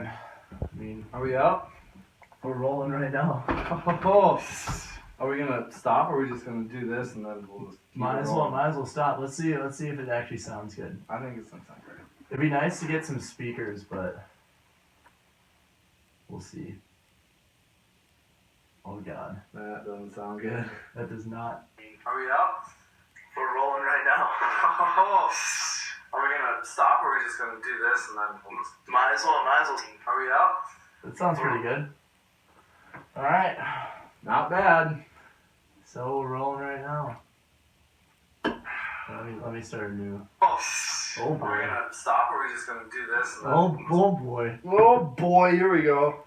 man. I mean, are we up? We're rolling right now. Are we gonna stop, or are we just gonna do this and then we'll just Might as well stop. Let's see if it actually sounds good. I think it's gonna sound great. It'd be nice to get some speakers, but we'll see. Oh God. That doesn't sound good. That does not. Are we up? We're rolling right now. Are we gonna stop, or are we just gonna do this and then we'll just Might as well. Are we up? That sounds pretty good. All right. Not bad. So we're rolling right now. Let me start anew. Oh boy. Are we gonna stop, or are we just gonna do this and then Oh boy. Oh boy, here we go.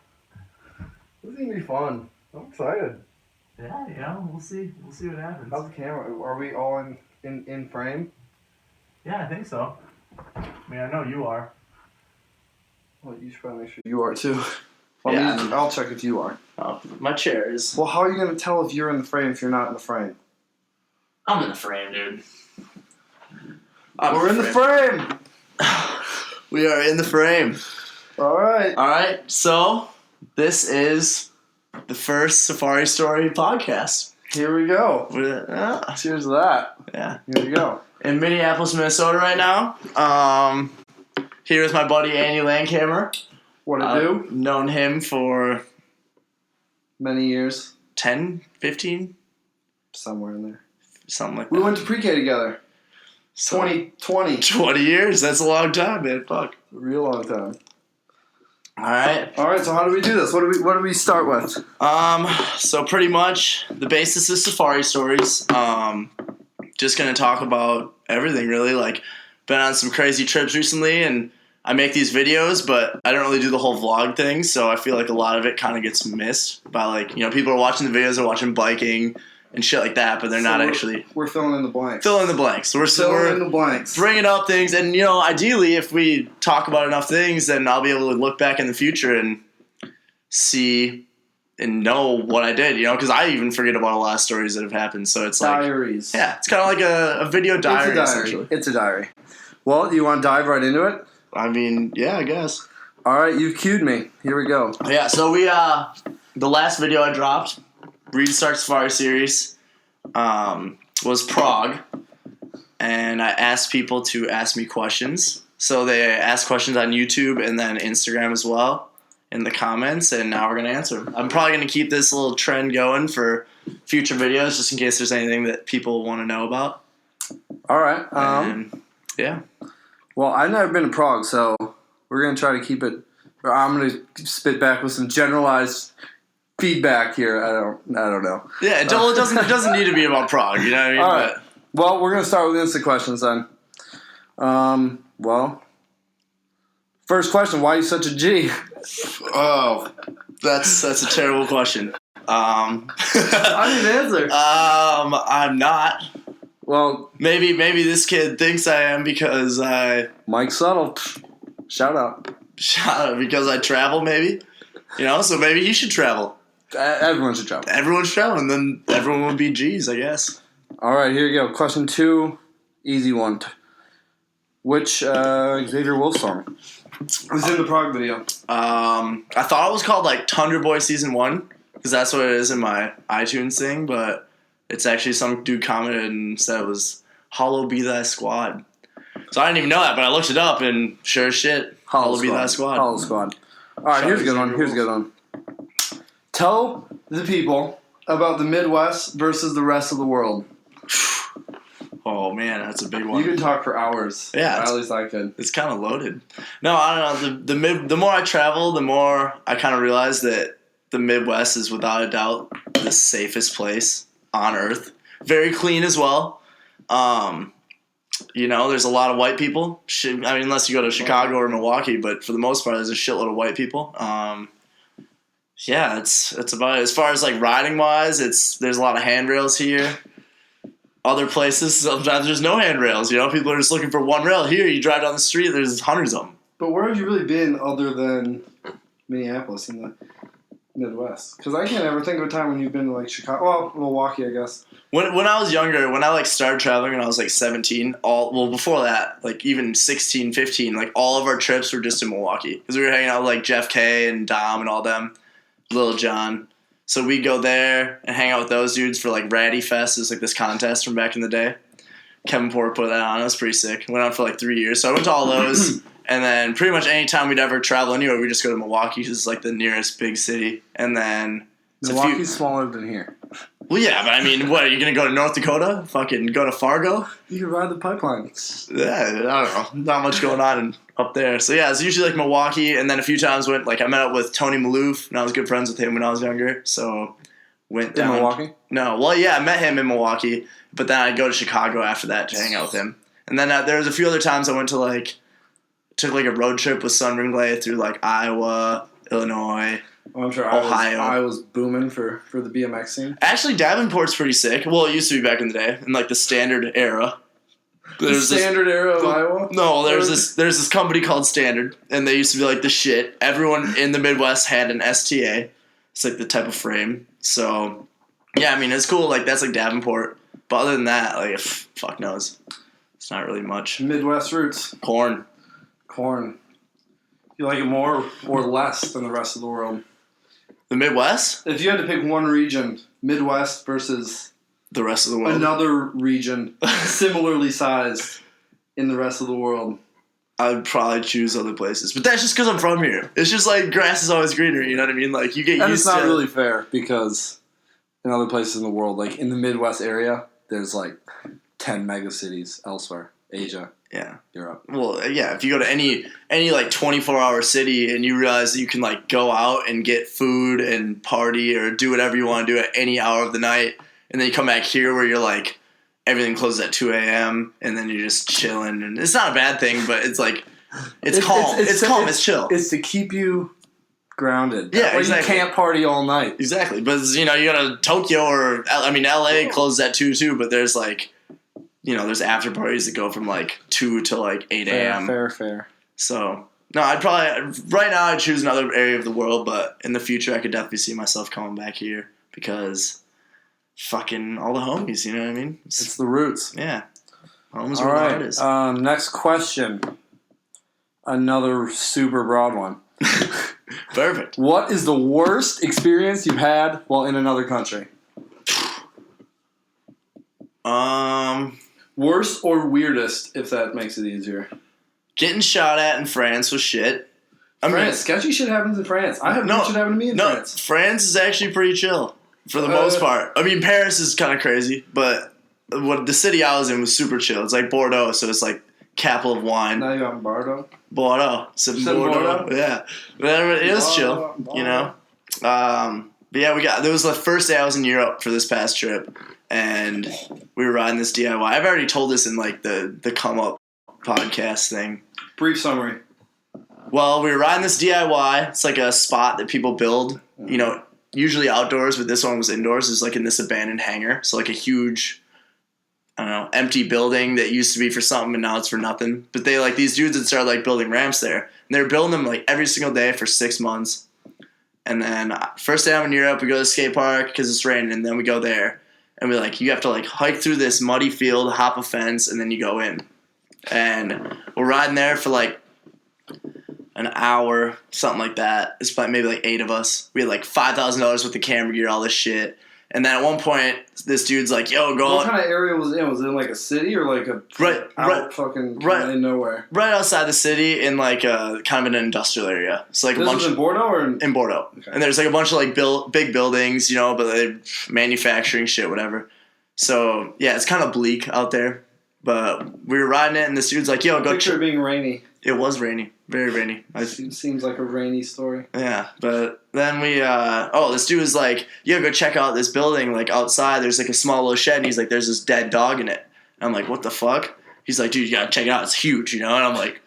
This is gonna be fun. I'm excited. Yeah, we'll see. We'll see what happens. How's the camera? Are we all in frame? Yeah, I think so. I mean, I know you are. Well, you should probably make sure you are too. Yeah. I'll check if you are. Oh, my chair is. Well, how are you gonna tell if you're in the frame if you're not in the frame? I'm in the frame, dude. We're in the frame. We are in the frame. All right. So this is the first Safari Story podcast. Here we go. Cheers to that. Yeah. Here we go. In Minneapolis, Minnesota right now. Here is my buddy Andy Landkamer. What to do? Known him for Many years. 10, 15? Somewhere in there. Something like We that. went to pre-K together. So, 2020. 20 years. That's a long time, man. Fuck. A real long time. All right. All right. So how do we do this? What do we start with? So pretty much the basis is Safari Stories. Just gonna talk about everything really. Like, been on some crazy trips recently, and I make these videos, but I don't really do the whole vlog thing. So I feel like a lot of it kind of gets missed by, like, people are watching the videos, they're watching biking and shit like that, but they're not actually We're filling in the blanks. fill in the blanks. We're Filling in the blanks. bringing up things, and ideally, if we talk about enough things, then I'll be able to look back in the future and see and know what I did, because I even forget about a lot of stories that have happened. So it's Diaries. like, yeah, it's kind of like a video diary. Essentially. It's a diary. Well, do you want to dive right into it? I mean, yeah, I guess. All right, you've cued me. Here we go. Yeah, so we the last video I dropped, Restart Safari series, was Prague, and I asked people to ask me questions. So they asked questions on YouTube and then Instagram as well in the comments, and now we're going to answer them. I'm probably going to keep this little trend going for future videos just in case there's anything that people want to know about. All right. Yeah. Well, I've never been to Prague, so we're going to try to keep it. Or I'm going to spit back with some generalized feedback here. I don't know. Yeah, it doesn't need to be about Prague, you know what I mean? All right. Well, we're going to start with instant questions then. Well, first question, why are you such a G? Oh, that's a terrible question. I need an answer. I'm not. Well, maybe this kid thinks I am because Mike Subtle, shout out. Because I travel, maybe. So maybe he should travel. Everyone should travel. Everyone should travel, and then everyone would be G's, I guess. All right, here you go. Question 2, easy one. Which Xavier Wolf song was in the Prague video? I thought it was called like Tundra Boy Season 1, because that's what it is in my iTunes thing, but it's actually some dude commented and said it was Hollow Be Thy Squad. So I didn't even know that, but I looked it up, and sure as shit, Hollow Be Thy Squad. Hollow Squad. All right, here's a good one. Tell the people about the Midwest versus the rest of the world. Oh, man, that's a big one. You could talk for hours. Yeah. At least I could. It's kind of loaded. No, I don't know. The more I travel, the more I kind of realize that the Midwest is without a doubt the safest place on Earth. Very clean as well. There's a lot of white people. I mean, unless you go to Chicago or Milwaukee, but for the most part, there's a shitload of white people. Yeah, it's about it. As far as like riding wise, there's a lot of handrails here. Other places, sometimes there's no handrails. People are just looking for one rail. Here, you drive down the street, there's hundreds of them. But where have you really been other than Minneapolis? Midwest? Because I can't ever think of a time when you've been to like Chicago. Well, Milwaukee, I guess. When I was younger, when I like started traveling when I was like 17, before that, like even 16, 15, like all of our trips were just in Milwaukee because we were hanging out with like Jeff K and Dom and all them, Lil John. So we'd go there and hang out with those dudes for like Ratty Fest. It was like this contest from back in the day. Kevin Porter put that on. It was pretty sick. It went on for like 3 years. So I went to all those. And then pretty much any time we'd ever travel anywhere, we just go to Milwaukee because it's like the nearest big city. And then Milwaukee's smaller than here. Well, yeah, but I mean, what, are you going to go to North Dakota? Fucking go to Fargo? You can ride the pipeline. Yeah, I don't know. Not much going on up there. So, yeah, it's usually like Milwaukee. And then a few times I met up with Tony Maloof, and I was good friends with him when I was younger. So, went down. In Milwaukee? No. Well, yeah, I met him in Milwaukee. But then I'd go to Chicago after that to hang out with him. And then there was a few other times I went to took a road trip with Sun Ringley through like Iowa, Illinois. Well, I'm sure Ohio. I was booming for the BMX scene. Actually, Davenport's pretty sick. Well, it used to be back in the day, in like the standard era. Era of Iowa? No, there's this company called Standard, and they used to be like the shit. Everyone in the Midwest had an STA. It's like the type of frame. So, yeah, I mean, it's cool. Like, that's like Davenport. But other than that, like, fuck knows. It's not really much. Midwest roots. Corn. You like it more or less than the rest of the world? The Midwest? If you had to pick one region, Midwest versus the rest of the world, another region similarly sized in the rest of the world, I'd probably choose other places. But that's just because I'm from here. It's just like grass is always greener, you know what I mean? Like, you get used to it. And it's not really fair because in other places in the world, like in the Midwest area, there's like 10 megacities elsewhere. Asia. Yeah. Europe. Well, yeah, if you go to any like 24-hour city and you realize that you can like go out and get food and party or do whatever you want to do at any hour of the night, and then you come back here where you're like everything closes at 2 a.m. and then you're just chilling, and it's not a bad thing, but it's like it's calm. It's calm. It's chill. It's to keep you grounded. Yeah, exactly. You can't party all night. Exactly, but you go to Tokyo or LA closes at 2 too, but there's like. There's after parties that go from like 2 to like 8 a.m. Fair. So, no, right now I'd choose another area of the world, but in the future I could definitely see myself coming back here because fucking all the homies, you know what I mean? It's the roots. Yeah. Homies are where the heart is. Next question. Another super broad one. Perfect. What is the worst experience you've had while in another country? Worst or weirdest, if that makes it easier. Getting shot at in France was shit. Sketchy shit happens in France. I have no shit happen to me in France. France is actually pretty chill for the most part. I mean, Paris is kind of crazy, but the city I was in was super chill. It's like Bordeaux, so it's like capital of wine. Now you're on Bordeaux? Bordeaux. Bordeaux? Yeah. But it was chill, But yeah, there was the first day I was in Europe for this past trip. And we were riding this DIY. I've already told this in like the Come Up podcast thing. Brief summary. Well, we were riding this DIY. It's like a spot that people build, usually outdoors, but this one was indoors. It's like in this abandoned hangar. So like a huge, empty building that used to be for something and now it's for nothing. But these dudes had started like building ramps there. And they were building them like every single day for 6 months. And then first day I'm in Europe, we go to the skate park because it's raining, and then we go there. And we're like, you have to like hike through this muddy field, hop a fence, and then you go in. And we're riding there for like an hour, something like that. It's probably maybe like 8 of us. We had like $5,000 worth of camera gear, all this shit. And then at one point, this dude's like, yo, go. What kind of area was it in? Was it in like a city or like a in nowhere? Right outside the city in like a kind of an industrial area. So like this was in Bordeaux or in Bordeaux. Okay. And there's like a bunch of like big buildings, but they manufacturing shit, whatever. So yeah, it's kind of bleak out there. But we were riding it, and this dude's like, yo, go. Picture it being rainy. It was rainy. Very rainy. It seems like a rainy story. Yeah, but then we, this dude was like, yo, go check out this building, like, outside. There's, like, a small little shed, and he's like, there's this dead dog in it. And I'm like, what the fuck? He's like, dude, you gotta check it out. It's huge, And I'm like,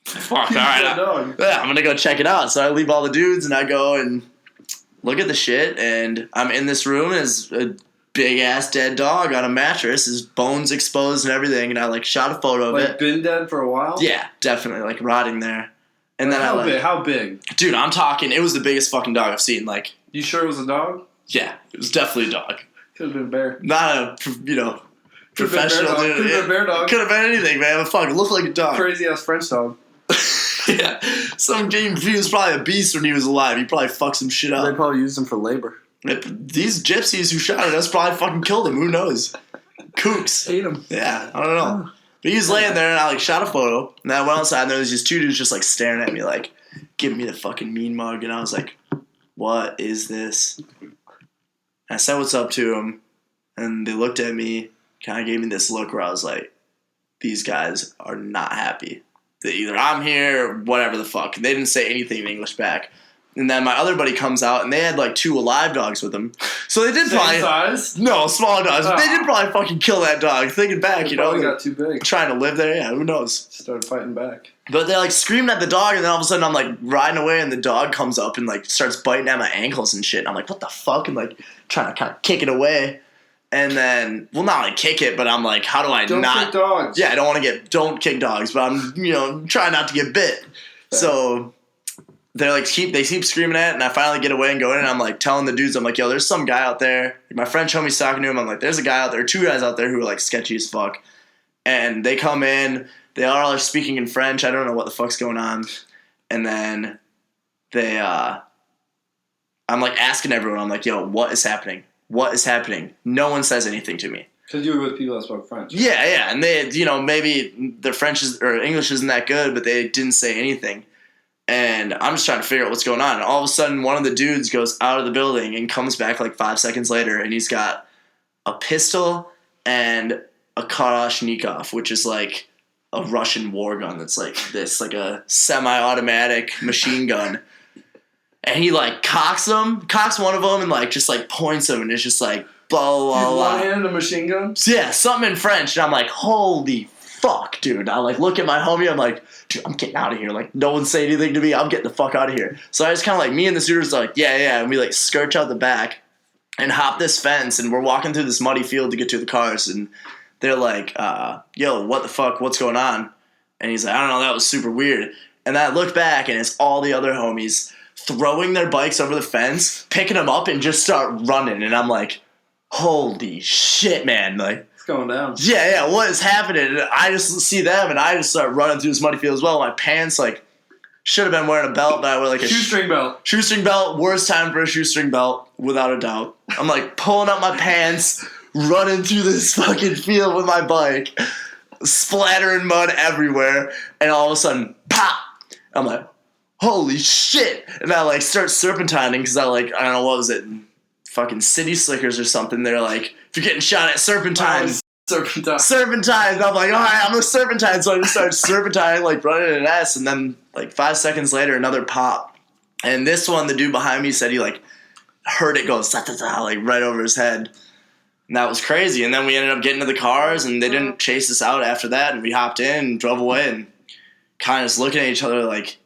fuck, all right. I'm gonna go check it out. So I leave all the dudes, and I go and look at the shit, and I'm in this room, and it's a big-ass dead dog on a mattress, his bones exposed and everything, and I, like, shot a photo of it. Like, been dead for a while? Yeah, definitely, like, rotting there. And then How big? Dude, I'm talking, it was the biggest fucking dog I've seen. Like, You sure it was a dog? yeah, it was definitely a dog. Could have been a bear. Not a, professional dude. Could have been a bear dog. Could have been anything, man. But fuck, it looked like a dog. Crazy ass French dog. Yeah. He was probably a beast when he was alive. He probably fucked some shit They up. probably used him for labor. These gypsies who shot at us probably fucking killed him. Who knows? Kooks. Ate him. Yeah, I don't know. But he was laying there, and I like shot a photo. And then I went outside, and there was just two dudes just like staring at me, like giving me the fucking mean mug. And I was like, "What is this?" And I said what's up to them, and they looked at me, kind of gave me this look where I was like, "These guys are not happy. That either I'm here or whatever the fuck." They didn't say anything in English back. And then my other buddy comes out, and they had like 2 alive dogs with them. So they did probably... Same size? No, smaller dogs. But they did probably fucking kill that dog. Thinking back, They probably got too big. trying to live there. Yeah, who knows? Started fighting back. But they like screamed at the dog, and then all of a sudden I'm like riding away, and the dog comes up and like starts biting at my ankles and shit. And I'm like, what the fuck? And like trying to kind of kick it away. And then, well, not like kick it, but I'm like, how do I Don't not... kick dogs. Yeah, I don't want to get... Don't kick dogs, but I'm, trying not to get bit. Fair. So... They keep screaming at it, and I finally get away and go in, and I'm like telling the dudes, I'm like, yo, there's some guy out there. My friend showed me talking to him. I'm like, there's a guy out there, 2 guys out there who are like sketchy as fuck. And they come in, they all are speaking in French. I don't know what the fuck's going on. And then they, I'm like asking everyone, I'm like, yo, what is happening? What is happening? No one says anything to me. Because you were with people that spoke French. Yeah, and they, maybe their English isn't that good, but they didn't say anything. And I'm just trying to figure out what's going on. And all of a sudden, one of the dudes goes out of the building and comes back like 5 seconds later, and he's got a pistol and a Kalashnikov, which is like a Russian war gun that's like this, like a semi-automatic machine gun. And he like cocks one of them, and like just like points him, and it's just like blah blah blah. One-handed a machine gun? Yeah, something in French, and I'm like, holy fuck, dude. I like look at my homie, I'm like, dude, I'm getting out of here. Like, no one say anything to me. I'm getting the fuck out of here. So I just kind of like, me and the suitors are like, yeah. And we like skirch out the back and hop this fence, and we're walking through this muddy field to get to the cars. And they're like, yo, what the fuck? What's going on? And he's like, I don't know. That was super weird. And then I look back, and it's all the other homies throwing their bikes over the fence, picking them up, and just start running. And I'm like, holy shit, man. Like, going down. Yeah, what is happening? And I just see them, and I just start running through this muddy field as well. My pants, like, should have been wearing a belt, but I wear like a shoestring belt. Shoestring belt, worst time for a shoestring belt, without a doubt. I'm like pulling up my pants, running through this fucking field with my bike, splattering mud everywhere, and all of a sudden, pop! I'm like, holy shit! And I like start serpentining because I don't know, what was it? Fucking City Slickers or something. They're like, if you're getting shot at serpentines. Serpentines. I'm like, all right, I'm a serpentine. So I just started serpentining, like running an S, and then like 5 seconds later, another pop. And this one, the dude behind me said he like heard it go sa-ta-ta, like right over his head. And that was crazy. And then we ended up getting to the cars, and they didn't chase us out after that. And we hopped in and drove away, and kind of just looking at each other like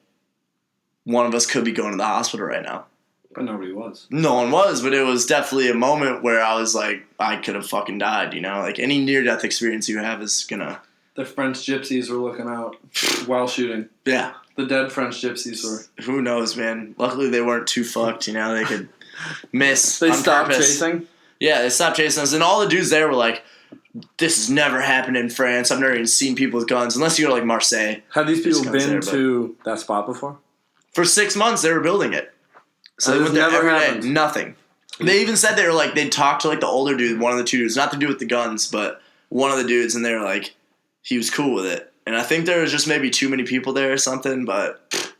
one of us could be going to the hospital right now. But nobody was. No one was, but it was definitely a moment where I was like, I could have fucking died, Like, any near-death experience you have is gonna... The French gypsies were looking out while shooting. Yeah. The dead French gypsies were... Who knows, man. Luckily, they weren't too fucked, They could miss They on stopped purpose. chasing? Yeah, they stopped chasing us. And all the dudes there were like, this has never happened in France. I've never even seen people with guns, unless you go to, like, Marseille. Have these people There's been guns there, to that spot before? For 6 months, they were building it. So they went there never every day. happened. Nothing. They even said they were like, they'd talk to like the older dude, one of the 2 dudes, not the dude with the guns, but one of the dudes, and they were like, he was cool with it. And I think there was just maybe too many people there or something, but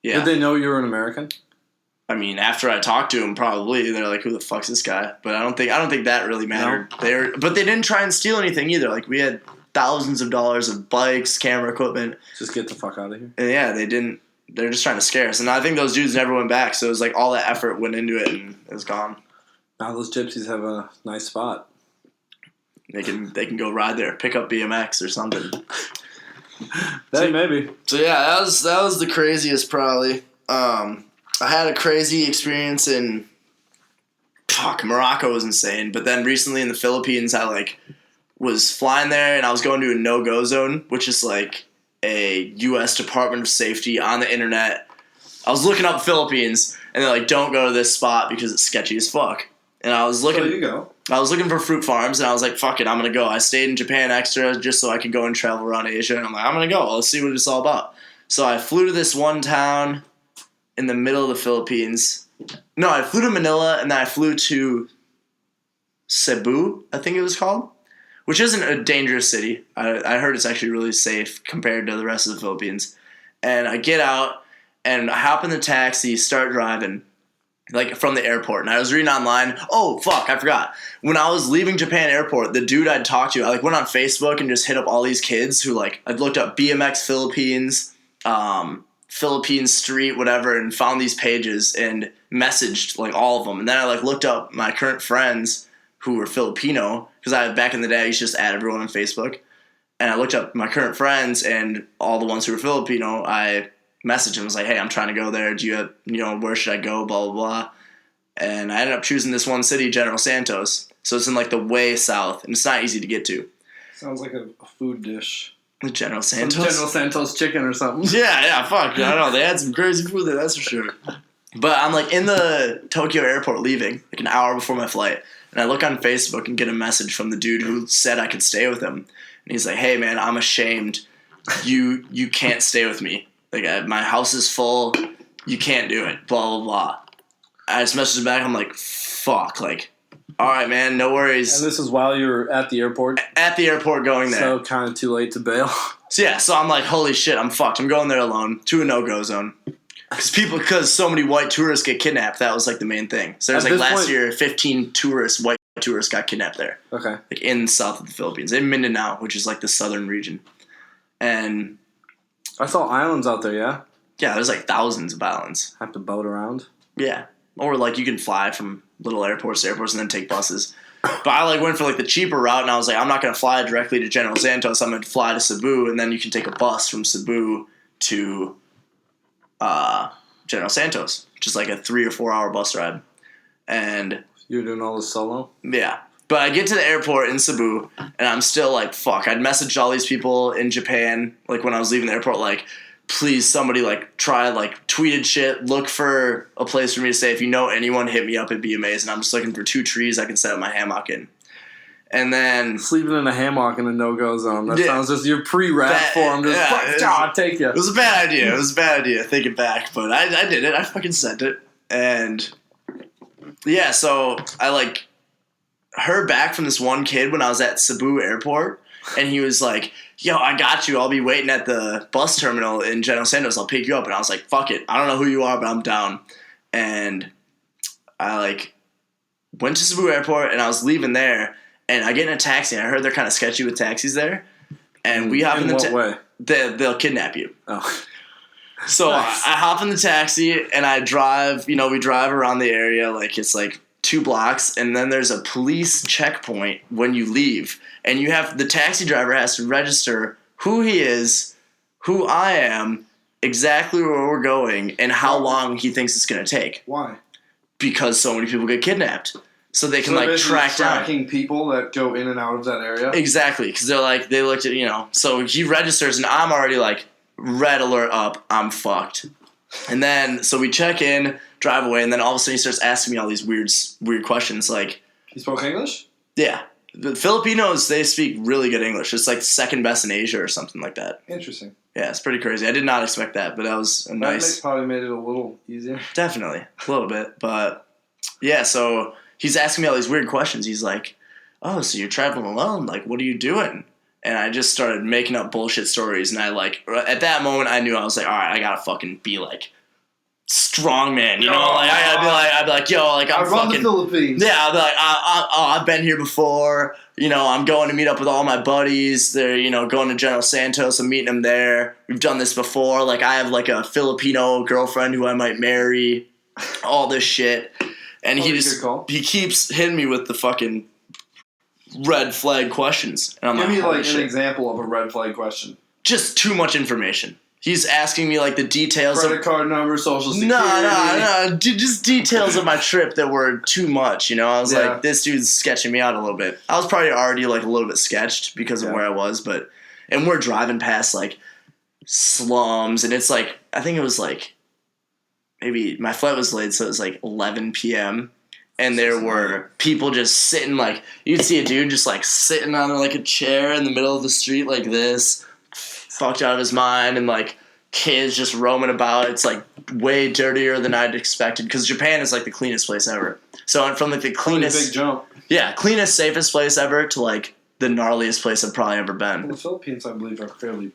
yeah. Did they know you were an American? I mean, after I talked to him, probably they're like, who the fuck's this guy? But I don't think that really mattered. No. But they didn't try and steal anything either. Like, we had thousands of dollars of bikes, camera equipment. Just get the fuck out of here. And yeah, they didn't. They're just trying to scare us. And I think those dudes never went back. So it was like all that effort went into it, and it was gone. Now those gypsies have a nice spot. They can go ride there, pick up BMX or something. Maybe. So yeah, that was the craziest probably. I had a crazy experience in Morocco was insane, but then recently in the Philippines I like was flying there, and I was going to a no-go zone, which is like a U.S. Department of Safety on the internet. I was looking up Philippines, and they're like, don't go to this spot because it's sketchy as fuck. And I was looking. So you go. I was looking for fruit farms, and I was like, fuck it, I'm going to go. I stayed in Japan extra just so I could go and travel around Asia, and I'm like, I'm going to go. Let's see what it's all about. So I flew to this one town in the middle of the Philippines. No, I flew to Manila, and then I flew to Cebu, I think it was called, which isn't a dangerous city. I heard it's actually really safe compared to the rest of the Philippines. And I get out, and I hop in the taxi, start driving, like from the airport. And I was reading online. Oh, fuck, I forgot. When I was leaving Japan airport, the dude I'd talked to, I like went on Facebook and just hit up all these kids who like, I'd looked up BMX Philippines, Philippine Street, whatever, and found these pages and messaged like all of them. And then I like looked up my current friends who were Filipino, because back in the day I used to just add everyone on Facebook. And I looked up my current friends and all the ones who were Filipino. I messaged them, was like, hey, I'm trying to go there. Do you have, where should I go? Blah, blah, blah. And I ended up choosing this one city, General Santos. So it's in like the way south, and it's not easy to get to. Sounds like a food dish. General Santos? Some General Santos chicken or something. Yeah, fuck. I don't know. They had some crazy food there, that's for sure. But I'm like in the Tokyo airport leaving, like an hour before my flight. And I look on Facebook and get a message from the dude who said I could stay with him. And he's like, hey, man, I'm ashamed. You can't stay with me. Like, my house is full. You can't do it. Blah, blah, blah. I just messaged him back. I'm like, fuck. Like, all right, man, no worries. And this is while you were at the airport? At the airport going there. So kind of too late to bail. So, yeah, so I'm like, holy shit, I'm fucked. I'm going there alone to a no-go zone. Because so many white tourists get kidnapped. That was, like, the main thing. So there's, like, last year, 15 white tourists got kidnapped there. Okay. Like, in south of the Philippines. In Mindanao, which is, like, the southern region. And I saw islands out there, yeah? Yeah, there's, like, thousands of islands. Have to boat around? Yeah. Or, like, you can fly from little airports to airports and then take buses. But I, like, went for, like, the cheaper route, and I was like, I'm not going to fly directly to General Santos. I'm going to fly to Cebu, and then you can take a bus from Cebu to General Santos, which is, like, a 3 or 4 hour bus ride. And you're doing all this solo? Yeah. But I get to the airport in Cebu, and I'm still like, fuck. I'd messaged all these people in Japan, like, when I was leaving the airport, like, please, somebody, like, try, like, tweeted shit, look for a place for me to stay. If you know anyone, hit me up, it'd be amazing. I'm just looking for 2 trees I can set up my hammock in. And then sleeping in a hammock in a no-go zone. That sounds just your pre-rap form. Just I'll take you. It was a bad idea. Thinking back, but I did it. I fucking sent it. And yeah, so I like heard back from this one kid when I was at Cebu Airport, and he was like, yo, I got you. I'll be waiting at the bus terminal in General Santos. I'll pick you up. And I was like, fuck it. I don't know who you are, but I'm down. And I like went to Cebu Airport, and I was leaving there. And I get in a taxi, and I heard they're kind of sketchy with taxis there. And we hop in the taxi. In what way? They'll kidnap you. Oh. So nice. I hop in the taxi, and I drive, we drive around the area, like it's like 2 blocks, and then there's a police checkpoint when you leave. And the taxi driver has to register who he is, who I am, exactly where we're going, and how long he thinks it's going to take. Why? Because so many people get kidnapped. So they can track down. Tracking people that go in and out of that area? Exactly, because they looked at, so he registers, and I'm already like, red alert up, I'm fucked. And then, so we check in, drive away, and then all of a sudden he starts asking me all these weird questions, like... He spoke English? Yeah. The Filipinos, they speak really good English. It's like second best in Asia or something like that. Interesting. Yeah, it's pretty crazy. I did not expect that, but that was a nice... That probably made it a little easier. Definitely, a little bit, but yeah, so... He's asking me all these weird questions. He's like, oh, so you're traveling alone? Like, what are you doing? And I just started making up bullshit stories. And at that moment, I knew I was like, all right, I gotta fucking be like strong man, Like I'd be like, yo, like I'm run the Philippines. Yeah, I'd be like, I've been here before. I'm going to meet up with all my buddies. They're going to General Santos. I'm meeting them there. We've done this before. Like I have like a Filipino girlfriend who I might marry. All this shit. And he keeps hitting me with the fucking red flag questions. And I'm Give me like shit. An example of a red flag question. Just too much information. He's asking me like the details credit card number, social security. No. Just details of my trip that were too much. I was like, this dude's sketching me out a little bit. I was probably already like a little bit sketched because of where I was, and we're driving past like slums, and it's like, I think it was like, maybe my flight was late, so it was like 11 p.m. And there were people just sitting, like, you'd see a dude just like sitting on like a chair in the middle of the street like this, fucked out of his mind, and like kids just roaming about. It's like way dirtier than I'd expected, because Japan is like the cleanest place ever. So from like the cleanest, big jump. Yeah, cleanest, safest place ever to like the gnarliest place I've probably ever been. Well, the Philippines, I believe, are fairly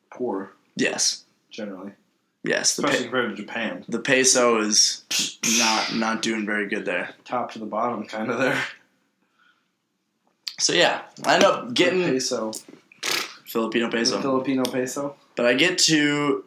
poor. Yes. Generally. Yes. Especially compared to Japan. The peso is not doing very good there. Top to the bottom, kind of there. So yeah, I end up getting peso. Filipino peso. The Filipino peso. But I get to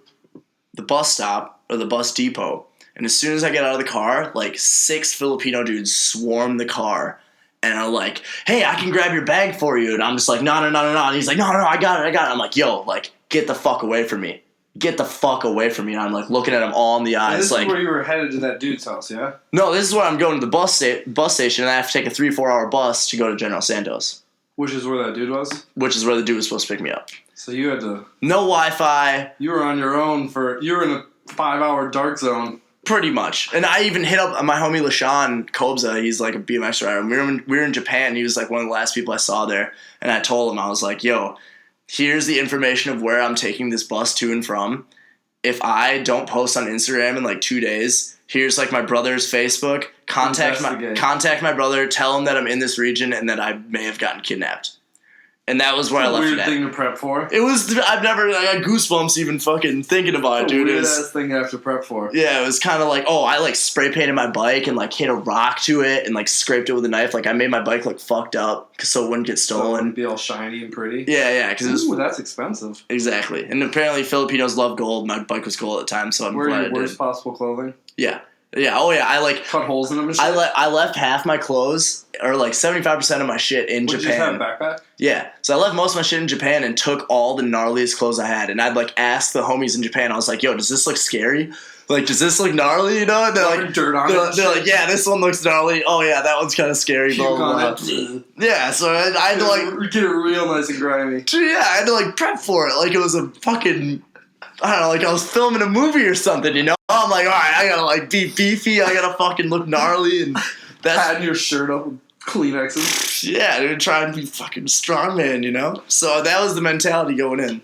the bus stop or the bus depot, and as soon as I get out of the car, like 6 Filipino dudes swarm the car. And are like, hey, I can grab your bag for you. And I'm just like, no. And he's like, no, I got it. I'm like, yo, like, get the fuck away from me. Get the fuck away from me. And I'm like looking at him all in the eyes. And this like, is where you were headed to that dude's house, yeah? No, this is where I'm going to the bus station, and I have to take a 3-4 hour bus to go to General Santos. Which is where that dude was? Which is where the dude was supposed to pick me up. So you had to... No Wi-Fi. You were on your own you were in a 5-hour dark zone. Pretty much. And I even hit up my homie LaShawn Kobza. He's like a BMX rider. We were in Japan. He was like one of the last people I saw there. And I told him, I was like, yo, here's the information of where I'm taking this bus to and from. If I don't post on Instagram in like 2 days, here's like my brother's Facebook. Contact my brother. Tell him that I'm in this region and that I may have gotten kidnapped. And that was where I left it at. Weird thing to prep for. It was. I got goosebumps even fucking thinking about it, dude. Weird ass thing to have to prep for. Yeah, it was kind of like, I like spray painted my bike and like hit a rock to it and like scraped it with a knife. Like I made my bike look fucked up so it wouldn't get stolen. So it wouldn't be all shiny and pretty. Yeah, because it was. Ooh, that's expensive. Exactly, and apparently Filipinos love gold. My bike was gold at the time, so I'm glad I did. Worst possible clothing. Yeah. Yeah, oh yeah, I like cut holes in them and shit. I left half my clothes, or like 75% of my shit in Japan. Did you just have a backpack? Yeah, so I left most of my shit in Japan and took all the gnarliest clothes I had, and I'd like ask the homies in Japan. I was like, "Yo, does this look scary? Like, does this look gnarly?" You know? And they're like, dirt on it. They're like, "Yeah, this one looks gnarly. Oh yeah, that one's kind of scary." Blah blah blah. Yeah, so I had to like get it real nice and grimy. Yeah, I had to like prep for it, like it was a fucking. I don't know, like I was filming a movie or something, you know? I'm like, all right, I gotta like be beefy, I gotta fucking look gnarly, and that's patting your shirt up with Kleenexes. Yeah, dude, trying to be fucking strong man, you know? So that was the mentality going in.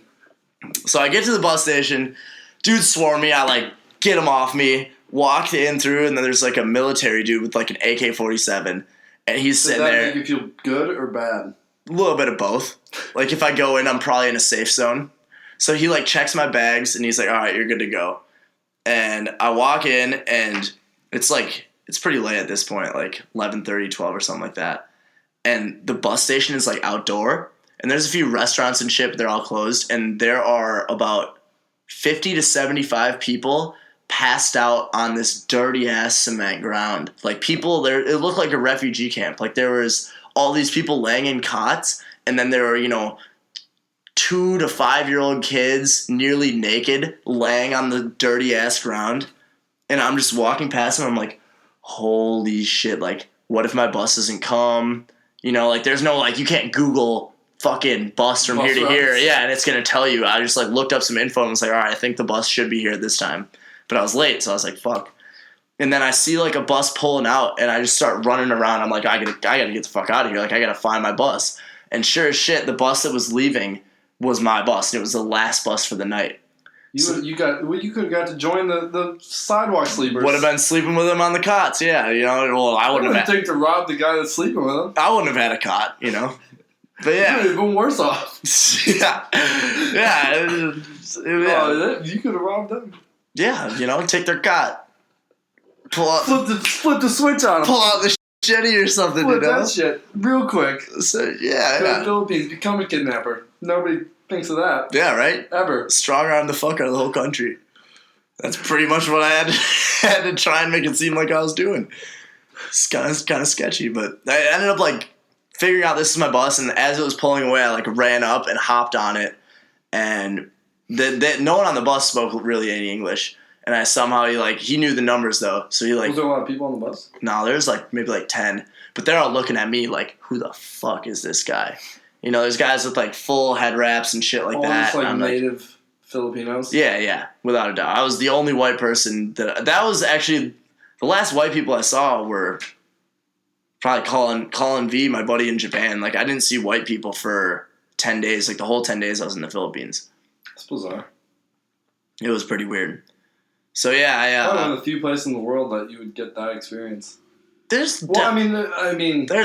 So I get to the bus station, dude swarm me, I like get him off me, walked in through, and then there's like a military dude with like an AK-47, and he's sitting there. Does that make you feel good or bad? A little bit of both. Like if I go in, I'm probably in a safe zone. So he like checks my bags and he's like, all right, you're good to go. And I walk in and it's pretty late at this point, like 11:30, 12 or something like that. And the bus station is like outdoor and there's a few restaurants and shit, but they're all closed. And there are about 50 to 75 people passed out on this dirty ass cement ground. Like people there, it looked like a refugee camp. Like there was all these people laying in cots and then there were, 2 to 5 year old kids nearly naked laying on the dirty ass ground, and I'm just walking past them. I'm like, holy shit, like what if my bus doesn't come, like there's no like you can't Google fucking bus from here to here, yeah, and it's gonna tell you. I just like looked up some info and was like, all right, I think the bus should be here this time, but I was late, so I was like, fuck. And then I see like a bus pulling out and I just start running around. I'm like, I gotta get the fuck out of here, like I gotta find my bus. And sure as shit, the bus that was leaving was my bus, and it was the last bus for the night. You could have got to join the sidewalk sleepers. Would have been sleeping with him on the cots, yeah. Well, I wouldn't have. Think to rob the guy that's sleeping with him. I wouldn't have had a cot, But yeah, you could have been worse off. Yeah. Oh, you could have robbed them. Yeah, take their cot, pull out, flip the switch on them, pull out the shitty or something. Flip that shit real quick. So yeah, go to the Philippines, become a kidnapper. Nobody thinks of that. Yeah, right? Ever. Strong arm the fuck out of the whole country. That's pretty much what I had to try and make it seem like I was doing. It's kind of sketchy, but I ended up like figuring out this is my bus, and as it was pulling away, I like ran up and hopped on it, and no one on the bus spoke really any English, and I somehow he knew the numbers though, so he like. Was there a lot of people on the bus? No, there's like maybe like 10, but they're all looking at me like, who the fuck is this guy? There's guys with like full head wraps and shit like that. All just like native Filipinos? Yeah, without a doubt. I was the only white person that was actually the last white people I saw were probably Colin V, my buddy in Japan. Like, I didn't see white people for 10 days. Like, the whole 10 days I was in the Philippines. That's bizarre. It was pretty weird. So, yeah, Probably one of the few places in the world that you would get that experience. There's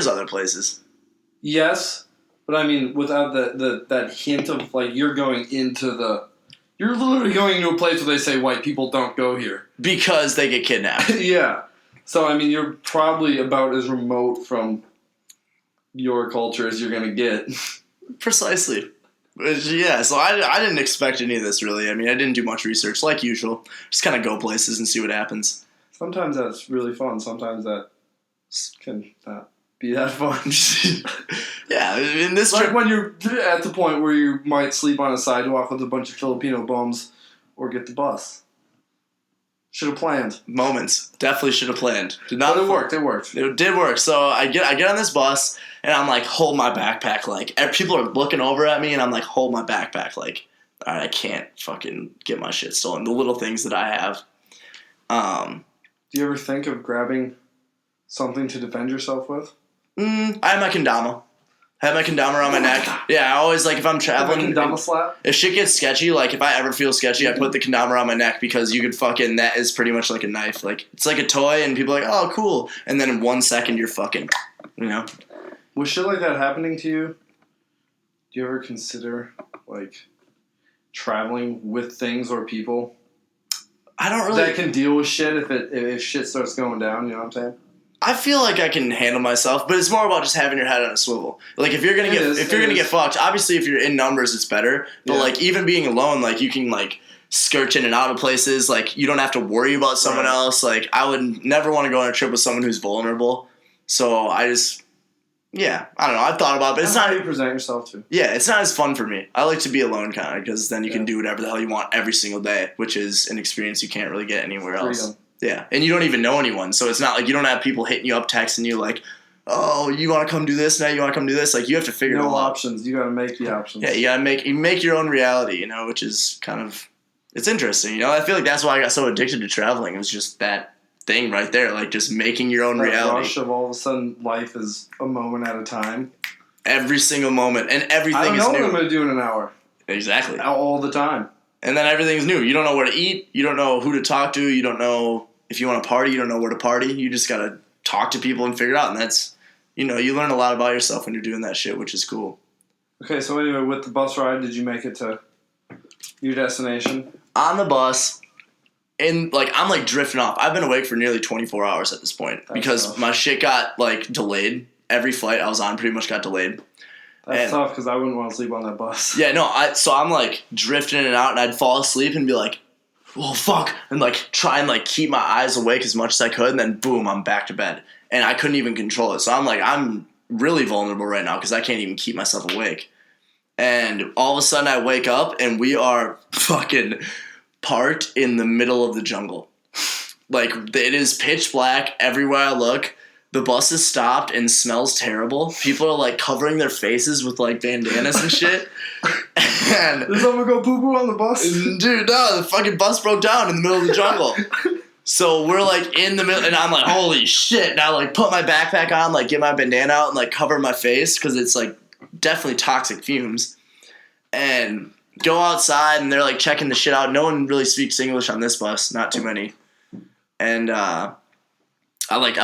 other places. Yes, but I mean, without that hint of, like, you're literally going into a place where they say white people don't go here. Because they get kidnapped. Yeah. So, I mean, you're probably about as remote from your culture as you're going to get. Precisely. Yeah, so I didn't expect any of this, really. I mean, I didn't do much research, like usual. Just kind of go places and see what happens. Sometimes that's really fun. Sometimes that can not be that fun. Yeah, in this like trip, when you're at the point where you might sleep on a sidewalk with a bunch of Filipino bums or get the bus. Should have planned. Moments. Definitely should have planned. But it worked. It did work. So I get on this bus, and I'm like, hold my backpack. Like, people are looking over at me, and I'm like, hold my backpack. Like, all right, I can't fucking get my shit stolen. The little things that I have. Do you ever think of grabbing something to defend yourself with? I have my kendama. I have my kendama around my neck. Yeah, I always, like, if I'm traveling, kendama slap? If shit gets sketchy, like, if I ever feel sketchy, I put the kendama around my neck because you could fucking, that is pretty much like a knife. Like, it's like a toy, and people are like, oh, cool. And then in 1 second, you're fucking, you know? Was shit like that happening to you? Do you ever consider, like, traveling with things or people? I don't really... That can deal with shit if shit starts going down, you know what I'm saying? I feel like I can handle myself, but it's more about just having your head on a swivel. Like, if you're gonna get fucked, obviously if you're in numbers, it's better. But like, even being alone, like, you can like skirt in and out of places. Like, you don't have to worry about someone else. Like, I would never want to go on a trip with someone who's vulnerable. So I just, I don't know. I've thought about it, but it's not how you present yourself to. Yeah, it's not as fun for me. I like to be alone, kind of, because then you can do whatever the hell you want every single day, which is an experience you can't really get anywhere else. Freedom. Yeah, and you don't even know anyone, so it's not like you don't have people hitting you up, texting you like, oh, you want to come do this now? You want to come do this? Like, you have to figure it all out. No options. You got to make the options. Yeah, you got to make your own reality, you know, which is kind of, it's interesting, you know? I feel like that's why I got so addicted to traveling. It was just that thing right there, like just making your own reality. Rush of all of a sudden life is a moment at a time. Every single moment, and everything is new. I don't know what I'm going to do in an hour. Exactly. All the time. And then everything's new. You don't know where to eat. You don't know who to talk to. You don't know if you want to party. You don't know where to party. You just got to talk to people and figure it out. And that's, you know, you learn a lot about yourself when you're doing that shit, which is cool. Okay, so anyway, with the bus ride, did you make it to your destination? On the bus, and like, I'm like drifting off. I've been awake for nearly 24 hours at this point because my shit got like delayed. Every flight I was on pretty much got delayed. That's tough because I wouldn't want to sleep on that bus. Yeah, no, so I'm like drifting in and out, and I'd fall asleep and be like, oh, fuck, and like try and like keep my eyes awake as much as I could, and then boom, I'm back to bed. And I couldn't even control it. So I'm like, I'm really vulnerable right now because I can't even keep myself awake. And all of a sudden I wake up and we are fucking parked in the middle of the jungle. Like, it is pitch black everywhere I look. The bus is stopped and smells terrible. People are like covering their faces with like bandanas and shit. And did someone go poo-poo on the bus? Dude, no, the fucking bus broke down in the middle of the jungle. So we're like in the middle, and I'm like, holy shit. And I like put my backpack on, like get my bandana out and like cover my face because it's like definitely toxic fumes. And go outside, and they're like checking the shit out. No one really speaks English on this bus, not too many. And I'm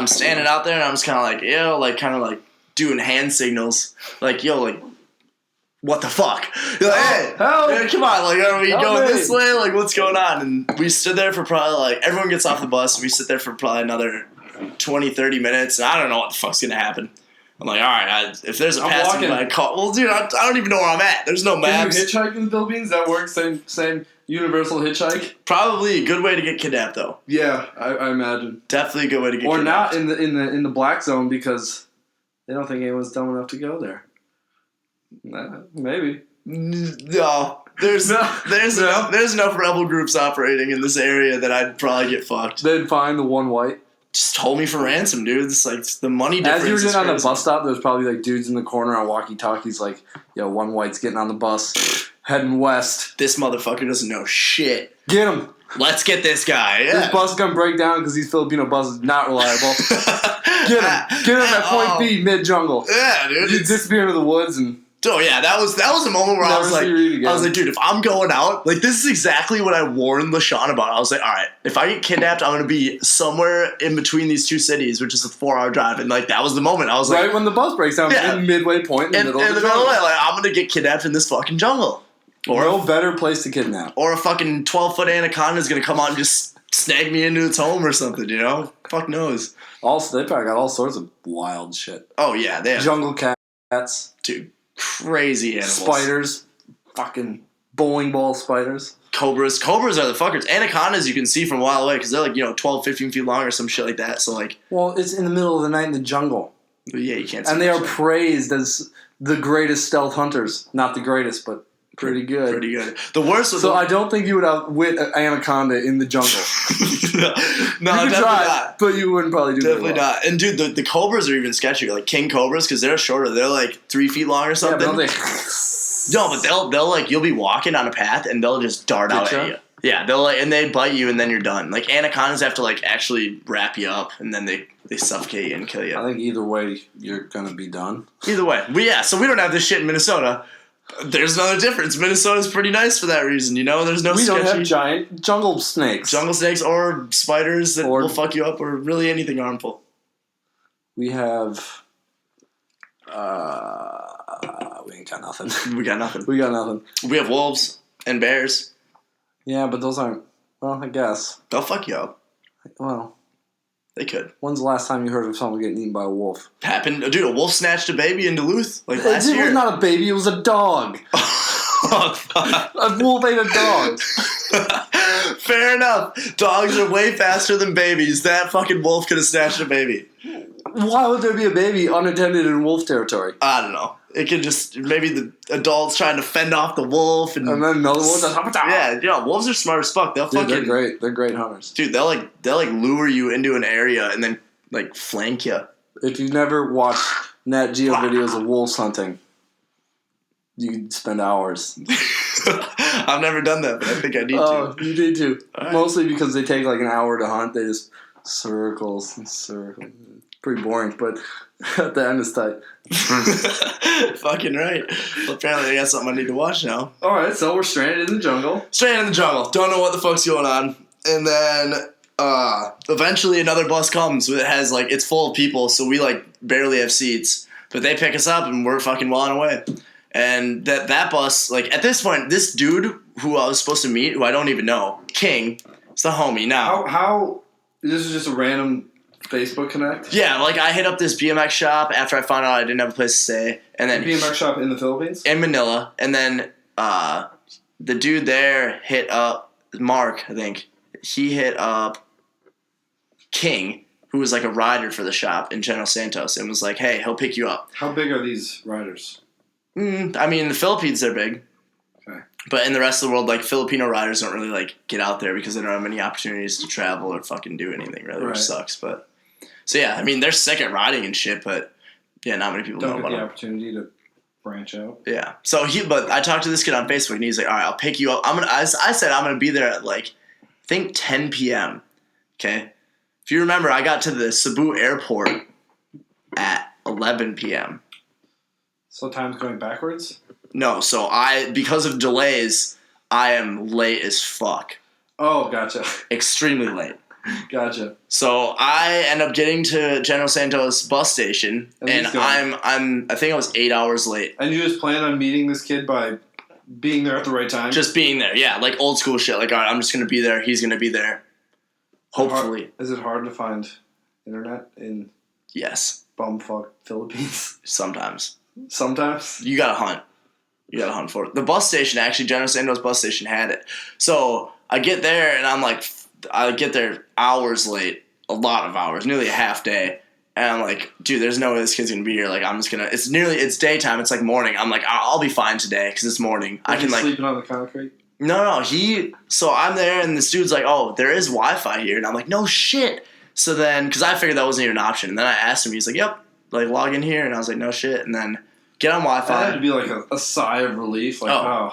standing out there, and I'm just kind of like, yo, like kind of like doing hand signals, like, yo, like, what the fuck? You're like, hey, help! Man, come on, like, are we Help going me. this way? Like, what's going on? And we stood there for probably like, everyone gets off the bus, and we sit there for probably another 20, 30 minutes, and I don't know what the fuck's gonna happen. I'm like, all right, if there's a passing by call, well, dude, I don't even know where I'm at. There's no maps. Can you hitchhike in the Philippines? That works? Same universal hitchhike? Probably a good way to get kidnapped, though. Yeah, I imagine. Definitely a good way to get kidnapped. Or not in the black zone because they don't think anyone's dumb enough to go there. Maybe. No. There's enough rebel groups operating in this area that I'd probably get fucked. They'd find the one white. Just hold me for ransom, dude. It's like the money difference. As you were getting on the bus stop, there's probably like dudes in the corner on walkie-talkies like, yo, one white's getting on the bus. heading west. This motherfucker doesn't know shit. Get him. Let's get this guy. Yeah. This bus is going to break down because these Filipino buses not reliable. Get him. Get him at point B, mid-jungle. Yeah, dude. You disappear into the woods and... Oh, yeah, that was a moment where I was like, dude, if I'm going out, like, this is exactly what I warned LaShawn about. I was like, all right, if I get kidnapped, I'm going to be somewhere in between these two cities, which is a 4-hour drive. And, like, that was the moment. I was like... Right when the bus breaks down, in midway point in the middle of the jungle. Like, I'm going to get kidnapped in this fucking jungle. Or no better place to kidnap. Or a fucking 12-foot anaconda is going to come out and just snag me into its home or something, you know? Fuck knows. Also, they probably got all sorts of wild shit. Oh, yeah. They have... Jungle cats. Dude. Crazy animals. Spiders. Fucking bowling ball spiders. Cobras. Cobras are the fuckers. Anacondas you can see from a while away because they're like, 12, 15 feet long or some shit like that. So, like... Well, it's in the middle of the night in the jungle. Yeah, you can't see. And they are praised as the greatest stealth hunters. Not the greatest, but pretty good. Pretty good. The worst was... So I don't think you would outwit an anaconda in the jungle. no, you could definitely try, not. But you wouldn't probably do Definitely very well. not. And dude, the cobras are even sketchier. Like king cobras, because they're shorter. They're like 3 feet long or something. Yeah, but No, but they'll like you'll be walking on a path and they'll just dart out at you. Yeah, they'll like and they bite you and then you're done. Like anacondas have to like actually wrap you up and then they suffocate you and kill you. I think either way you're gonna be done. Either way, so we don't have this shit in Minnesota. There's another difference. Minnesota's pretty nice for that reason, you know? There's no We don't have giant jungle snakes. Jungle snakes or spiders that will fuck you up or really anything harmful. We have... we ain't got nothing. We got nothing. We got nothing. We have wolves and bears. Yeah, but those aren't... Well, I guess. They'll fuck you up. Well... They could. When's the last time you heard of someone getting eaten by a wolf? Happened. Dude, a wolf snatched a baby in Duluth last year. It was not a baby, it was a dog. A wolf ate a dog. Fair enough. Dogs are way faster than babies. That fucking wolf could have snatched a baby. Why would there be a baby unattended in wolf territory? I don't know. It could just... Maybe the adult's trying to fend off the wolf. And then another wolf just... Yeah, wolves are smart as fuck. They'll fucking... They're great. They're great hunters. Dude, they'll lure you into an area and then, like, flank you. If you've never watched Nat Geo videos of wolves hunting, you could spend hours. I've never done that, but I think I need to. Oh, you need to. Right. Mostly because they take, like, an hour to hunt. They just circles and circles. Pretty boring, but at the end it's tight. Fucking right. Well, apparently I got something I need to watch now. Alright, so we're stranded in the jungle. Stranded in the jungle. Don't know what the fuck's going on. And then eventually another bus comes that has like it's full of people, so we like barely have seats. But they pick us up and we're fucking walking away. And that bus, like at this point, this dude who I was supposed to meet, who I don't even know, King, it's the homie now. How this is just a random Facebook connect? Yeah, like I hit up this BMX shop after I found out I didn't have a place to stay, and then BMX shop in the Philippines? In Manila, and then the dude there hit up Mark, I think. He hit up King, who was like a rider for the shop in General Santos, and was like, "Hey, he'll pick you up." How big are these riders? I mean, in the Philippines they're big. Okay. But in the rest of the world, like Filipino riders don't really like get out there because they don't have many opportunities to travel or fucking do anything really, which sucks. But so yeah, I mean they're sick at riding and shit, but yeah, not many people know about the them. opportunity to branch out. Yeah. So but I talked to this kid on Facebook and he's like, all right, I'll pick you up. I said I'm gonna be there at like I think 10 p.m. Okay. If you remember, I got to the Cebu airport at 11 p.m. So time's going backwards? No, so because of delays, I am late as fuck. Oh, gotcha. Extremely late. Gotcha. So I end up getting to General Santos bus station, and I think I was 8 hours late. And you just plan on meeting this kid by being there at the right time? Just being there, yeah, like old school shit. Like, all right, I'm just gonna be there. He's gonna be there. Hopefully. Is it hard to find internet in bumfuck Philippines? Sometimes. Sometimes? You gotta hunt. You gotta hunt for it. The bus station, actually, General Santos bus station had it. So I get there, and I'm like, I get there hours late. A lot of hours. Nearly a half day. And I'm like, dude, there's no way this kid's gonna be here. Like, I'm just gonna... It's daytime. It's like morning. I'm like, I'll be fine today, because it's morning. I can, like... sleeping on the concrete? No. So I'm there, and this dude's like, oh, there is Wi-Fi here. And I'm like, no shit. So then... Because I figured that wasn't even an option. And then I asked him. He's like, yep. Like, log in here. And I was like, no shit. And then... Get on Wi-Fi. That had to be like a sigh of relief. Like, oh.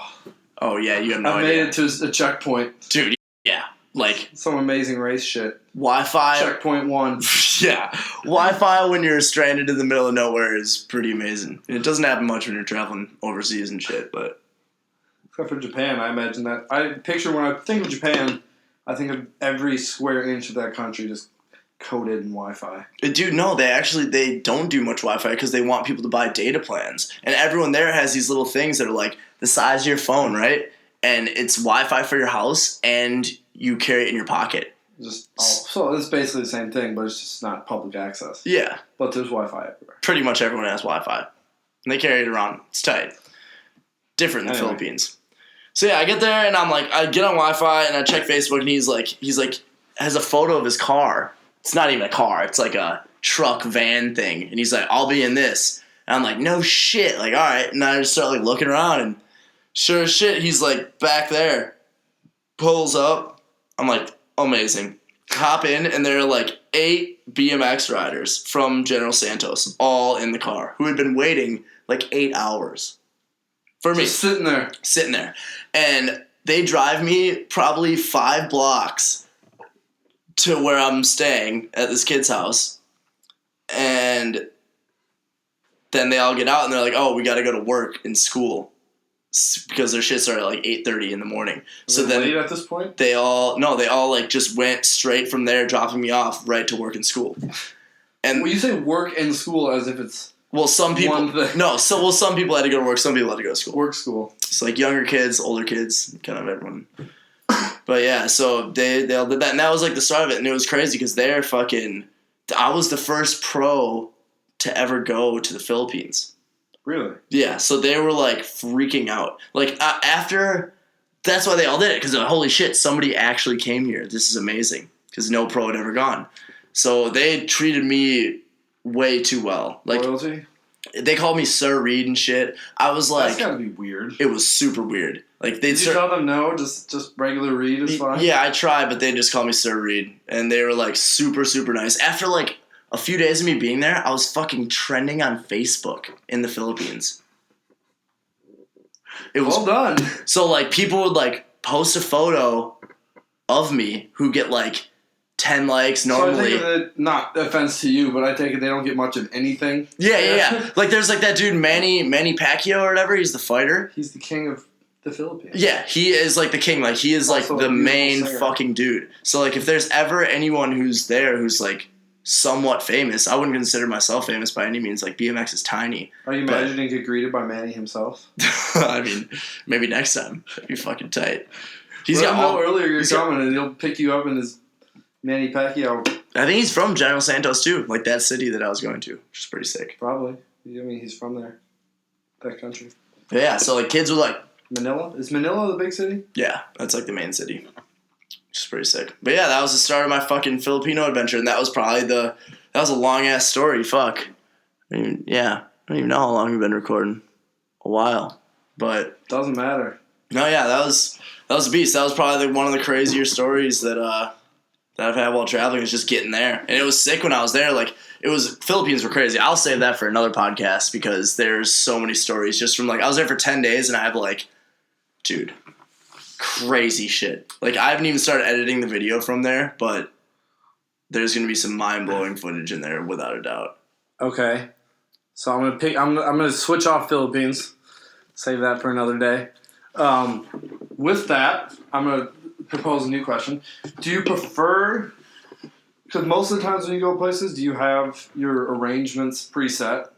Oh yeah, you have no I idea. made it to a checkpoint. Dude, yeah. Like Some amazing race shit. Wi-Fi. Checkpoint 1. Yeah. Wi-Fi when you're stranded in the middle of nowhere is pretty amazing. It doesn't happen much when you're traveling overseas and shit, but Except for Japan, I imagine that. I picture when I think of Japan, I think of every square inch of that country just coated in Wi-Fi. dude, no, they don't do much Wi-Fi because they want people to buy data plans. And everyone there has these little things that are like the size of your phone, right? And it's Wi-Fi for your house, and you carry it in your pocket. So it's basically the same thing, but it's just not public access. Yeah. But there's Wi-Fi everywhere. Pretty much everyone has Wi-Fi. And they carry it around. It's tight. Different in the Philippines. So yeah, I get there and I'm like, I get on Wi-Fi and I check Facebook and he's like, has a photo of his car. It's not even a car. It's like a truck van thing. And he's like, I'll be in this. And I'm like, no shit. Like, all right. And I just start like looking around and sure as shit, he's like back there. Pulls up. I'm like, amazing. Hop in and there are like 8 BMX riders from General Santos all in the car who had been waiting like 8 hours. For me. Just sitting there. And they drive me probably 5 blocks to where I'm staying at this kid's house. And then they all get out and they're like, oh, we got to go to work and school. Because their shit started at like 8:30 in the morning. So then late at this point? they all like just went straight from there, dropping me off right to work and school. And well, you say work and school as if it's some people one thing. some people had to go to work, some people had to go to school. Work school. It's like younger kids, older kids, kind of everyone. But yeah, so they all did that, and that was like the start of it, and it was crazy because I was the first pro to ever go to the Philippines. Really? Yeah, so they were like freaking out. Like after, that's why they all did it, because holy shit, somebody actually came here. This is amazing, because no pro had ever gone. So they treated me way too well. Like loyalty? They called me Sir Reed and shit. I was like, that's gotta be weird. It was super weird. Like Did you tell them no? Just regular Reed is fine? Yeah, I tried, but they just called me Sir Reed. And they were like super, super nice. After like a few days of me being there, I was fucking trending on Facebook in the Philippines. It was well done. So like people would like post a photo of me who get like 10 likes normally. So I take it, not offense to you, but I take it they don't get much of anything. Yeah. Like there's like that dude Manny Pacquiao or whatever. He's the fighter. He's the king of the Philippines. Yeah, he is like the king. Like he is like the main fucking dude. So like if there's ever anyone who's there who's like somewhat famous, I wouldn't consider myself famous by any means. Like BMX is tiny. Are you imagining get greeted by Manny himself? I mean, maybe next time. That'd be fucking tight. He's got all earlier you're coming and he'll pick you up in his Manny Pacquiao. I think he's from General Santos too, like that city that I was going to, which is pretty sick. Probably. I mean, he's from there, that country. But yeah, so like kids were like, Manila? Is Manila the big city? Yeah, that's like the main city, which is pretty sick. But yeah, that was the start of my fucking Filipino adventure, and that was probably that was a long ass story. Fuck. I mean, yeah, I don't even know how long we've been recording. A while, but doesn't matter. No, yeah, that was a beast. That was probably one of the crazier stories that I've had while traveling, is just getting there. And it was sick when I was there. Like, Philippines were crazy. I'll save that for another podcast because there's so many stories just from, like, I was there for 10 days and I have, like, dude, crazy shit. Like, I haven't even started editing the video from there, but there's going to be some mind-blowing footage in there without a doubt. Okay. So I'm gonna switch off Philippines. Save that for another day. With that, I'm going to propose a new question. Do you prefer, because most of the times when you go places, do you have your arrangements preset?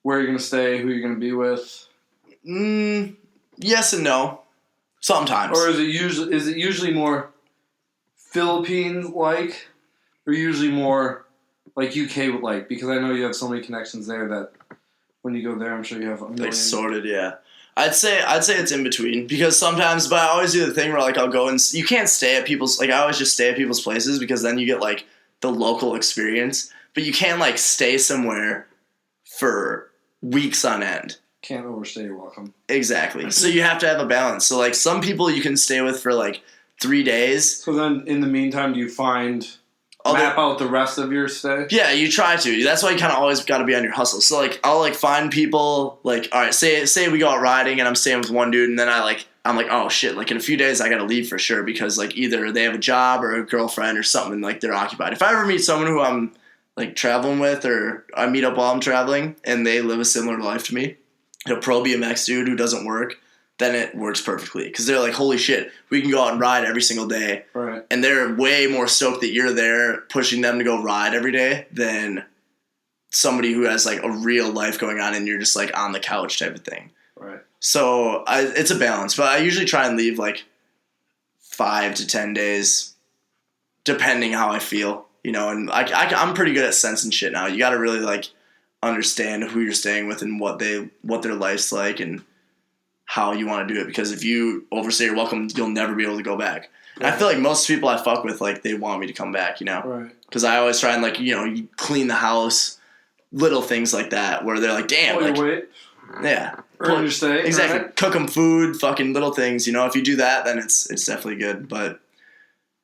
Where you're going to stay, who you're going to be with? Yes and no. Sometimes. Or is it usually more Philippines-like, or usually more like UK-like? Because I know you have so many connections there that when you go there, I'm sure you have a million. Like sorted, yeah. I'd say it's in between, because sometimes, but I always do the thing where like I'll go and you can't stay at people's, like I always just stay at people's places because then you get like the local experience, but you can't like stay somewhere for weeks on end. Can't overstay your welcome. Exactly. So you have to have a balance. So like some people you can stay with for like 3 days. So then in the meantime, do you map out the rest of your stay? Yeah, you try to. That's why you kind of always got to be on your hustle. So, like, I'll, like, find people, like, all right, say we go out riding and I'm staying with one dude, and then I, like, I'm like, oh shit, like in a few days I gotta leave for sure because like either they have a job or a girlfriend or something, like they're occupied. If I ever meet someone who I'm like traveling with or I meet up while I'm traveling and they live a similar life to me, a pro BMX dude who doesn't work, then it works perfectly because they're like, holy shit, we can go out and ride every single day. Right. And they're way more stoked that you're there pushing them to go ride every day than somebody who has like a real life going on and you're just like on the couch type of thing. Right. So it's a balance, but I usually try and leave like 5 to 10 days, depending how I feel, you know. And I'm pretty good at sensing shit now. You got to really like understand who you're staying with and what their life's like and how you want to do it. Because if you overstay your welcome, you'll never be able to go back. And I feel like most people I fuck with, like they want me to come back, you know. Right. Because I always try and like, you know, you clean the house, little things like that, where they're like, damn, Pull like, your weight. yeah. Earn your stay. Exactly. Right? Cook them food, fucking little things. You know, if you do that, then it's definitely good. But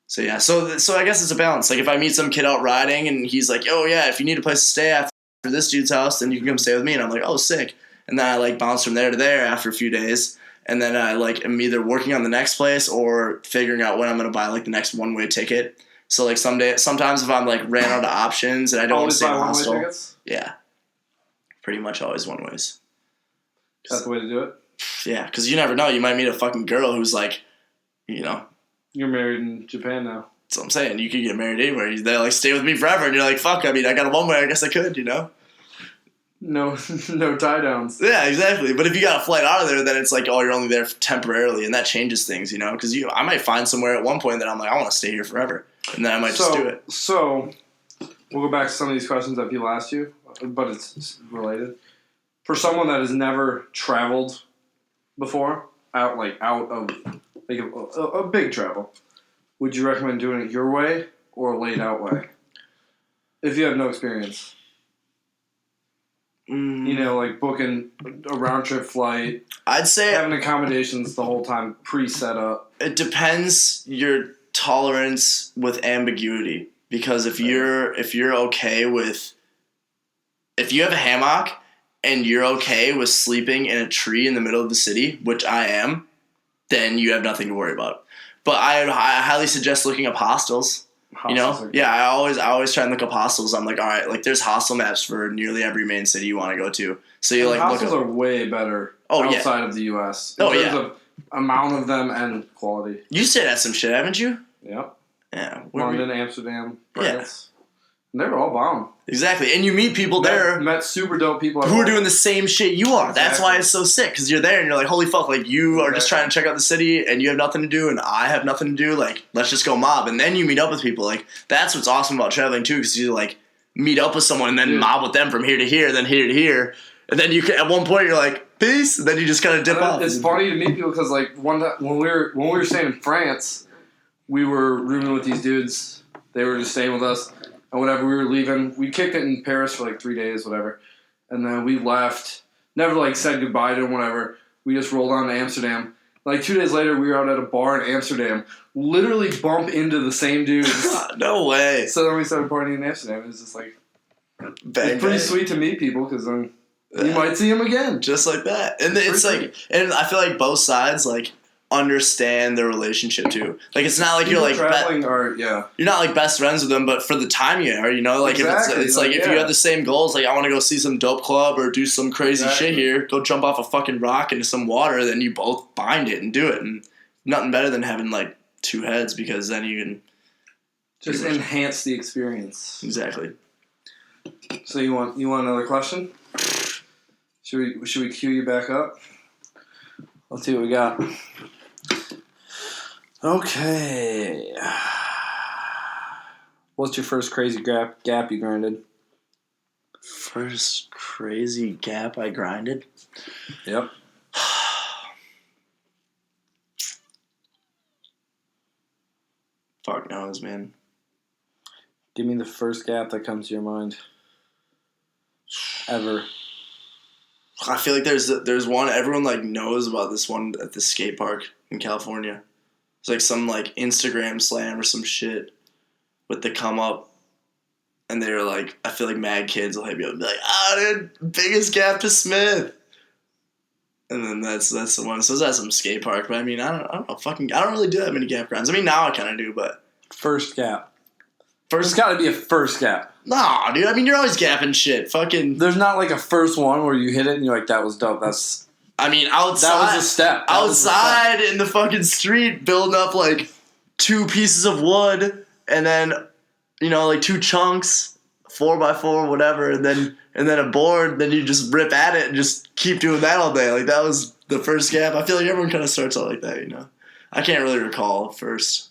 so yeah, so I guess it's a balance. Like if I meet some kid out riding and he's like, oh yeah, if you need a place to stay after this dude's house, then you can come stay with me. And I'm like, oh sick. And then I like bounce from there to there after a few days. And then I like am either working on the next place or figuring out when I'm gonna buy like the next one-way ticket. So like sometimes if I'm like ran out of options and I don't want to stay in the hostel, tickets? yeah, pretty much always one ways. That's the way to do it. Yeah, because you never know. You might meet a fucking girl who's like, you know. You're married in Japan now. That's what I'm saying. You could get married anywhere. They like stay with me forever, and you're like, fuck. I mean, I got a one way. I guess I could, you know. No, no tie downs. Yeah, exactly. But if you got a flight out of there, then it's like, oh, you're only there temporarily, and that changes things, you know. Because I might find somewhere at one point that I'm like, I want to stay here forever, and then I might just do it. So we'll go back to some of these questions that people asked you, but it's related. For someone that has never traveled before, out of like a big travel, would you recommend doing it your way or a laid out way? If you have no experience. You know, like booking a round trip flight. I'd say having accommodations the whole time pre-set up. It depends your tolerance with ambiguity. Because if you're okay with, if you have a hammock and you're okay with sleeping in a tree in the middle of the city, which I am, then you have nothing to worry about. But I highly suggest looking up hostels. You know, yeah, I always try and look up hostels. I'm like, all right, like there's hostel maps for nearly every main city you want to go to. So you like hostels are way better outside of the U.S. in terms of amount of them and quality. You stayed at some shit, haven't you? Yep. Yeah. London, Amsterdam, France. And they were all bomb. Exactly. And you meet people there. Met super dope people. Who are doing the same shit you are. Exactly. That's why it's so sick. Because you're there and you're like, holy fuck, like you are just trying to check out the city and you have nothing to do and I have nothing to do. Like, let's just go mob. And then you meet up with people. Like, that's what's awesome about traveling too. Because you like meet up with someone and then mob with them from here to here, then here to here. And then you can, at one point you're like, peace. And then you just kind of dip off. It's funny to meet people because like one time when we were staying in France, we were rooming with these dudes. They were just staying with us. And whatever, we were leaving. We kicked it in Paris for like 3 days, whatever. And then we left. Never like said goodbye to them, whatever. We just rolled on to Amsterdam. Like 2 days later, we were out at a bar in Amsterdam. Literally bump into the same dudes. No way. So then we started partying in Amsterdam. It was just like, it's pretty sweet to meet people because then you might see them again. Just like that. And it's like, and I feel like both sides like understand their relationship too. Like it's not like people you're like traveling you're not like best friends with them, but for the time you are, you know, like exactly. If it's like if you have the same goals, like I want to go see some dope club or do some crazy shit here, go jump off a fucking rock into some water, then you both bind it and do it. And nothing better than having like two heads because then you can just enhance the experience. Exactly. So you want another question? Should we cue you back up? Let's see what we got. Okay. What's your first crazy gap you grinded? First crazy gap I grinded? Yep. Fuck knows, man. Give me the first gap that comes to your mind. Ever. I feel like there's one, everyone like knows about this one at the skate park in California. It's like some like Instagram slam or some shit with the come up. And they're like, I feel like mad kids will hit me up and be like, dude, biggest gap to Smith. And then that's the one. So that's some skate park. But I mean, I don't know. I don't really do that many campgrounds. I mean, now I kind of do, but First gap. first. There's got to be a first gap. Nah, dude. I mean, you're always gapping shit. Fucking. There's not like a first one where you hit it and you're like, that was dope. I mean, outside. That was a step. Outside in the fucking street, building up like 2 pieces of wood, and then like 2 chunks, 4x4, whatever, and then a board. Then you just rip at it and just keep doing that all day. Like that was the first gap. I feel like everyone kind of starts out like that. I can't really recall first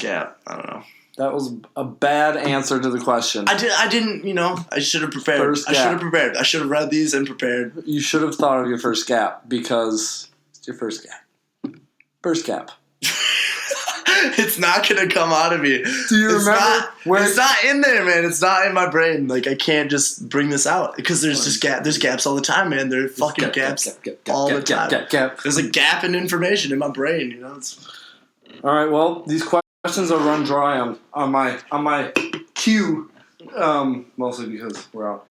gap. I don't know. That was a bad answer to the question. I didn't. I should have prepared. First gap. I should have prepared. I should have read these and prepared. You should have thought of your first gap because it's your first gap. First gap. It's not gonna come out of me. Do you remember? It's not in there, man. It's not in my brain. Like I can't just bring this out because there's just there's gaps all the time, man. There are fucking gaps all the time. There's a gap in information in my brain. All right. Well, these questions are run dry on my queue, mostly because we're out.